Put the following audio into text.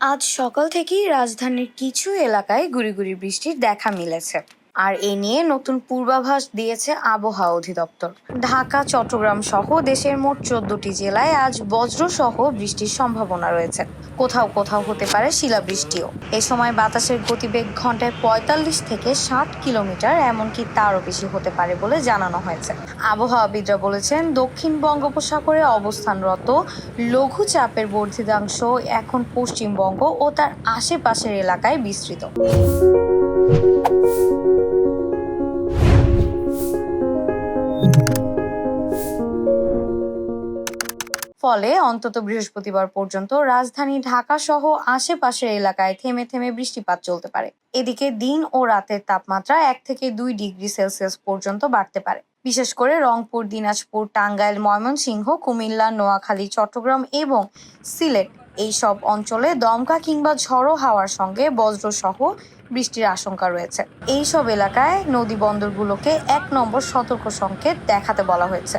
আজ সকাল থেকেই রাজধানীর কিছু এলাকায় গুঁড়ি গুঁড়ি বৃষ্টির দেখা মিলেছে। আর এ নিয়ে নতুন পূর্বাভাস দিয়েছে আবহাওয়া অধিদপ্তর। ঢাকা, চট্টগ্রাম সহ দেশের মোট 14টি জেলায় আজ বজ্র সহ বৃষ্টির সম্ভাবনা রয়েছে। কোথাও কোথাও হতে পারে শিলাবৃষ্টিও। এ সময় বাতাসের গতিবেগ ঘন্টায় 45 থেকে 60 কিলোমিটার, এমনকি তারও বেশি হতে পারে বলে জানানো হয়েছে। আবহাওয়াবিদরা বলেছেন, দক্ষিণ বঙ্গোপসাগরে অবস্থানরত লঘুচাপের বর্ধিতাংশ এখন পশ্চিমবঙ্গ ও তার আশেপাশের এলাকায় বিস্তৃত। ফলে অন্তত বৃহস্পতিবার পর্যন্ত রাজধানী ঢাকা সহ আশেপাশের এলাকায় থেমে থেমে বৃষ্টিপাত চলতে পারে। এদিকে দিন ও রাতের তাপমাত্রা 1 থেকে 2 ডিগ্রি সেলসিয়াস পর্যন্ত বাড়তে পারে। বিশেষ করে রংপুর, দিনাজপুর, টাঙ্গাইল, ময়মনসিংহ, কুমিল্লা, নোয়াখালী, চট্টগ্রাম এবং সিলেট এই সব অঞ্চলে দমকা কিংবা ঝড়ো হাওয়ার সঙ্গে বজ্র সহ বৃষ্টির আশঙ্কা রয়েছে। এই সব এলাকায় নদী বন্দরগুলোকে 1 নম্বর সতর্ক সংকেত দেখাতে বলা হয়েছে।